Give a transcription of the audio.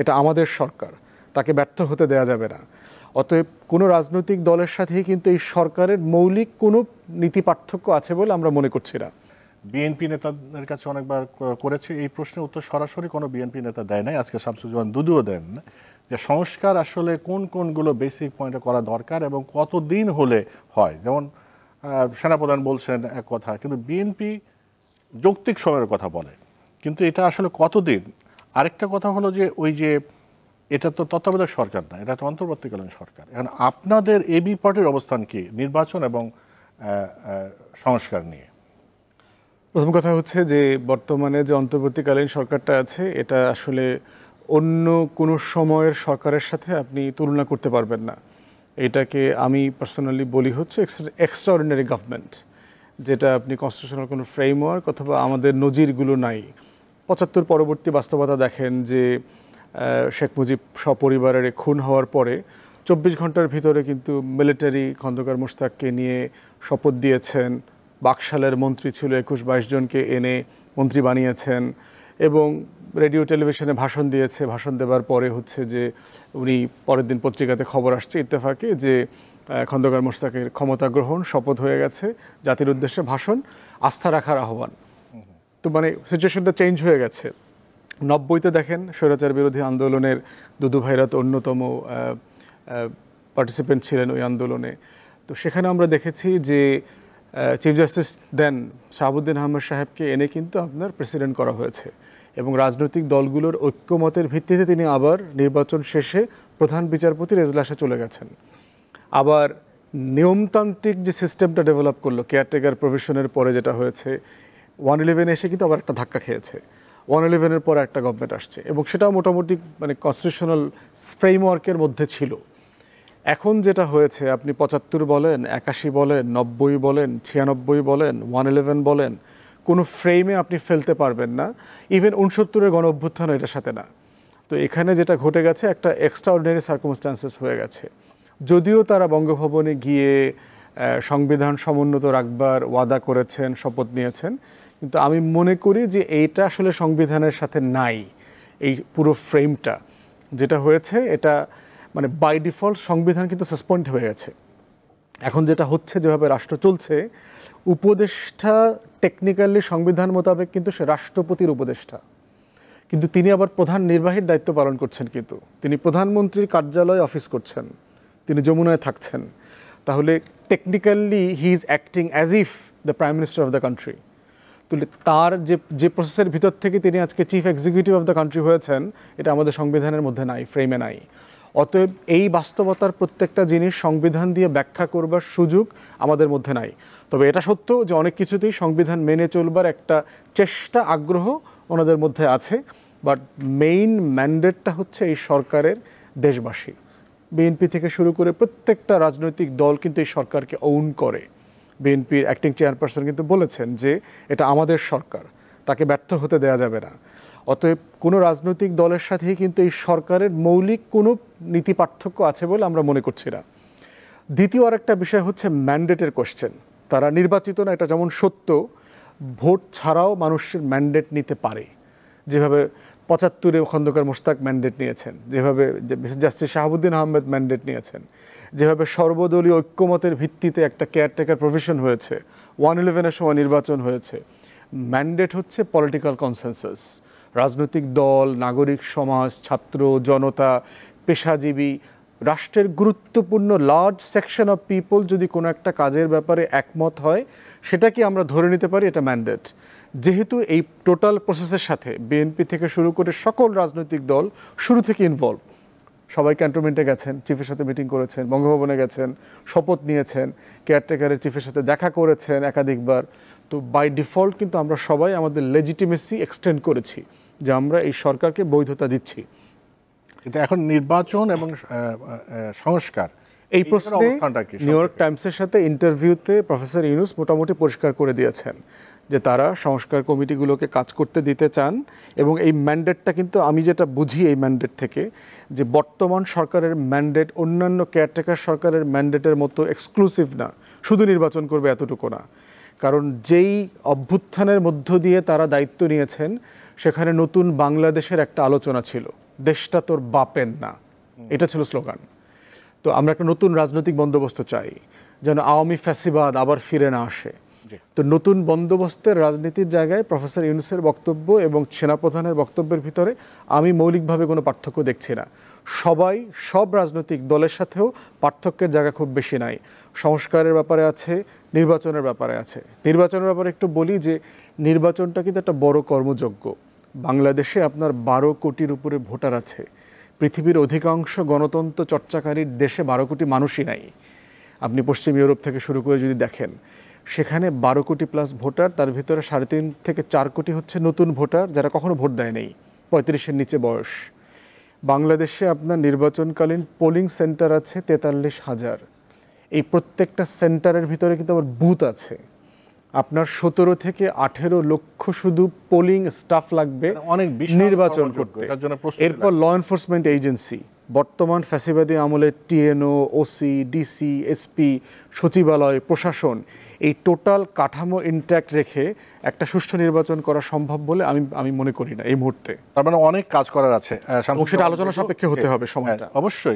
এটা আমাদের সরকার, তাকে ব্যর্থ হতে দেয়া যাবে না। অতএব কোনো রাজনৈতিক দলের সাথেই কিন্তু এই সরকারের মৌলিক কোনো নীতি পার্থক্য আছে বলে আমরা মনে করছি না। বিএনপি নেতাদের কাছে অনেকবার করেছে এই প্রশ্নের উত্তর সরাসরি কোনো বিএনপি নেতা দেয় নাই, আজকে শামসুজ্জামান দুদুও দেন না, যে সংস্কার আসলে কোন কোনগুলো বেসিক পয়েন্টে করা দরকার এবং কতদিন হলে হয়। যেমন সেনাপ্রধান বলছেন এক কথা, কিন্তু বিএনপি যৌক্তিক সময়ের কথা বলে, কিন্তু এটা আসলে কতদিন। আরেকটা কথা হলো যে ওই যে এটা তো তত্ত্বাবধায়ক সরকার না, এটা তো অন্তর্বর্তীকালীন সরকার। এখন আপনাদের এবি পার্টির অবস্থান কি নির্বাচন এবং সংস্কার নিয়ে? প্রথম কথা হচ্ছে যে বর্তমানে যে অন্তর্বর্তীকালীন সরকারটা আছে এটা আসলে অন্য কোনো সময়ের সরকারের সাথে আপনি তুলনা করতে পারবেন না। এটাকে আমি পার্সোনালি বলি হচ্ছে এক্সট্রাঅর্ডিনারি গভর্নমেন্ট, যেটা আপনি কনস্টিটিউশনাল কোনো ফ্রেমওয়ার্ক অথবা আমাদের নজিরগুলো নাই। ৭৫ পরবর্তী বাস্তবতা দেখেন যে শেখ মুজিব সপরিবারের খুন হওয়ার পরে ২৪ ঘন্টার ভিতরে কিন্তু মিলিটারি খন্দকার মোশতাককে নিয়ে শপথ দিয়েছেন। বাকশালের মন্ত্রী ছিল ২১-২২ জনকে এনে মন্ত্রী বানিয়েছেন এবং রেডিও টেলিভিশনে ভাষণ দিয়েছে। ভাষণ দেওয়ার পরে হচ্ছে যে উনি পরের দিন পত্রিকাতে খবর আসছে ইত্তেফাকে যে খন্দকার মোশতাকের ক্ষমতা গ্রহণ শপথ হয়ে গেছে, জাতির উদ্দেশ্যে ভাষণ, আস্থা রাখার আহ্বান। তো মানে সিচুয়েশনটা চেঞ্জ হয়ে গেছে। ৯০-তে দেখেন স্বৈরাচার বিরোধী আন্দোলনের দুদু ভাইরা তো অন্যতম পার্টিসিপেন্ট ছিলেন ওই আন্দোলনে। তো সেখানে আমরা দেখেছি যে চিফ জাস্টিস দেন শাহাবুদ্দিন আহমেদ সাহেবকে এনে কিন্তু আপনার প্রেসিডেন্ট করা হয়েছে এবং রাজনৈতিক দলগুলোর ঐক্যমতের ভিত্তিতে তিনি আবার নির্বাচন শেষে প্রধান বিচারপতির এজলাসে চলে গেছেন। আবার নিয়মতান্ত্রিক যে সিস্টেমটা ডেভেলপ করলো কেয়ারটেকার প্রভিশনের পরে যেটা হয়েছে, 111 এসে কিন্তু আবার একটা ধাক্কা খেয়েছে। 111-এর পরে একটা গভর্নমেন্ট আসছে এবং সেটাও মোটামুটি মানে কনস্টিটিউশনাল ফ্রেমওয়ার্কের মধ্যে ছিল। এখন যেটা হয়েছে আপনি ৭৫ বলেন, ৮১ বলেন, ৯০ বলেন, ৯৬ বলেন, 111 বলেন, কোনো ফ্রেমে আপনি ফেলতে পারবেন না। ইভেন ৬৯-এর গণ অভ্যুত্থান এটার সাথে না। তো এখানে যেটা ঘটে গেছে একটা এক্সট্রাঅর্ডিনারি সার্কামস্ট্যান্সেস হয়ে গেছে। যদিও তারা বঙ্গভবনে গিয়ে সংবিধান সমুন্নত রাখবার ওয়াদা করেছেন, শপথ নিয়েছেন, কিন্তু আমি মনে করি যে এইটা আসলে সংবিধানের সাথে নাই। এই পুরো ফ্রেমটা যেটা হয়েছে এটা মানে বাই ডিফল্ট সংবিধান কিন্তু সাসপেন্ড হয়ে গেছে। এখন যেটা হচ্ছে যেভাবে রাষ্ট্র চলছে, উপদেষ্টা টেকনিক্যালি সংবিধান মোতাবেক কিন্তু সে রাষ্ট্রপতির উপদেষ্টা, কিন্তু তিনি আবার প্রধান নির্বাহীর দায়িত্ব পালন করছেন। কিন্তু তিনি প্রধানমন্ত্রীর কার্যালয়ে অফিস করছেন, তিনি যমুনায় থাকছেন। তাহলে technically he is acting as if the prime minister of the country. তাহলে তার যে প্রসেসের ভিতর থেকে তিনি আজকে chief executive of the country হয়েছেন, এটা আমাদের সংবিধানের মধ্যে নাই, ফ্রেমে নাই। অতএব এই বাস্তবতার প্রত্যেকটা জিনিস সংবিধান দিয়ে ব্যাখ্যা করবার সুযোগ আমাদের মধ্যে নাই। তবে এটা সত্য যে অনেক কিছুতেই সংবিধান মেনে চলবার একটা চেষ্টা, আগ্রহ ওনাদের মধ্যে আছে। বাট মেইন ম্যান্ডেটটা হচ্ছে এই সরকারের দেশবাসী, বিএনপি থেকে শুরু করে প্রত্যেকটা রাজনৈতিক দল কিন্তু এই সরকারকে ওন করে। বিএনপির অ্যাক্টিং চেয়ারপারসন কিন্তু বলেছেন যে এটা আমাদের সরকার, তাকে ব্যর্থ হতে দেয়া যাবে না। অতএব কোনো রাজনৈতিক দলের সাথেই কিন্তু এই সরকারের মৌলিক কোনো নীতি পার্থক্য আছে বলে আমরা মনে করছি না। দ্বিতীয় আরেকটা বিষয় হচ্ছে ম্যান্ডেটের কোশ্চেন। তারা নির্বাচিত না, এটা যেমন সত্য, ভোট ছাড়াও মানুষের ম্যান্ডেট নিতে পারে। যেভাবে ৭৫-এ খন্দকার মোশতাক ম্যান্ডেট নিয়েছেন, যেভাবে জাস্টিস শাহাবুদ্দিন আহমেদ ম্যান্ডেট নিয়েছেন, যেভাবে সর্বদলীয় ঐক্যমতের ভিত্তিতে একটা কেয়ারটেকার প্রভিশন হয়েছে, 111-এর সময় নির্বাচন হয়েছে। ম্যান্ডেট হচ্ছে পলিটিক্যাল কনসেনসাস। রাজনৈতিক দল, নাগরিক সমাজ, ছাত্র জনতা, পেশাজীবী, রাষ্ট্রের গুরুত্বপূর্ণ লার্জ সেকশন অফ পিপল যদি কোনো একটা কাজের ব্যাপারে একমত হয়, সেটাকে আমরা ধরে নিতে পারি এটা ম্যান্ডেট। যেহেতু এই টোটাল প্রসেসের সাথে বিএনপি থেকে শুরু করে সকল রাজনৈতিক দল শুরু থেকে ইনভলভ, সবাই ক্যান্টনমেন্টে গেছেন, চিফের সাথে মিটিং করেছেন, বঙ্গভবনে গেছেন, শপথ নিয়েছেন, কেয়ারটেকারের চিফের সাথে দেখা করেছেন একাধিকবার। তো বাই ডিফল্ট কিন্তু আমরা সবাই আমাদের লেজিটিমেসি এক্সটেন্ড করেছি যে আমরা এই সরকারকে বৈধতা দিচ্ছি। কিন্তু এখন নির্বাচন এবং সংস্কার এই প্রশ্নে নিউ ইয়র্ক টাইমসের সাথে ইন্টারভিউতে প্রফেসর ইউনুস মোটামুটি পরিষ্কার করে দিয়েছেন যে তারা সংস্কার কমিটিগুলোকে কাজ করতে দিতে চান। এবং এই ম্যান্ডেটটা কিন্তু আমি যেটা বুঝি এই ম্যান্ডেট থেকে, যে বর্তমান সরকারের ম্যান্ডেট অন্যান্য কেয়ারটেকার সরকারের ম্যান্ডেটের মতো এক্সক্লুসিভ না, শুধু নির্বাচন করবে এতটুকু না। কারণ যেই অভ্যুত্থানের মধ্য দিয়ে তারা দায়িত্ব নিয়েছেন, সেখানে নতুন বাংলাদেশের একটা আলোচনা ছিল, দেশটা তোর বাপের না, এটা ছিল স্লোগান। তো আমরা একটা নতুন রাজনৈতিক বন্দোবস্ত চাই, যেন আওয়ামী ফ্যাসিবাদ আবার ফিরে না আসে। তো নতুন বন্দোবস্তের রাজনীতির জায়গায় প্রফেসর ইউনূসের বক্তব্য এবং সেনাপ্রধানের বক্তব্যের ভিতরে আমি মৌলিকভাবে কোনো পার্থক্য দেখছি না। সব রাজনৈতিক দলের সাথেও পার্থক্যের জায়গা খুব বেশি নাই। সংস্কারের ব্যাপারে আছে, নির্বাচনের ব্যাপারে আছে। নির্বাচনের ব্যাপারে একটু বলি যে নির্বাচনটা কিন্তু একটা বড় কর্মযজ্ঞ। বাংলাদেশে আপনার 12 কোটির উপরে ভোটার আছে। পৃথিবীর অধিকাংশ গণতন্ত্র চর্চাকারীর দেশে 12 কোটি মানুষই নাই। আপনি পশ্চিম ইউরোপ থেকে শুরু করে যদি দেখেন, সেখানে 12 কোটি প্লাস ভোটার, তার ভিতরে 3.5 থেকে 4 কোটি হচ্ছে নতুন ভোটার যারা কখনো ভোট দেয় নেই, 35-এর নিচে বয়স। বাংলাদেশে আপনার নির্বাচনকালীন পোলিং সেন্টার আছে 43,000। এই প্রত্যেকটা সেন্টারের ভিতরে কিন্তু আবার বুথ আছে। আপনার 17 থেকে 18 লক্ষ শুধু পোলিং স্টাফ লাগবে অনেক নির্বাচন করতে। এরপর ল এনফোর্সমেন্ট এজেন্সি, বর্তমান ফ্যাসিবাদী আমলের টিএনও, ওসি, ডিসি, এসপি, সচিবালয়, প্রশাসন, এই টোটাল কাঠামো ইনট্যাক্ট রেখে একটা সুষ্ঠু নির্বাচন করা সম্ভব বলে আমি মনে করি না এই মুহূর্তে। তার মানে অনেক কাজ করার আছে, সেটা আলোচনা সাপেক্ষে হতে হবে সময়টা। অবশ্যই।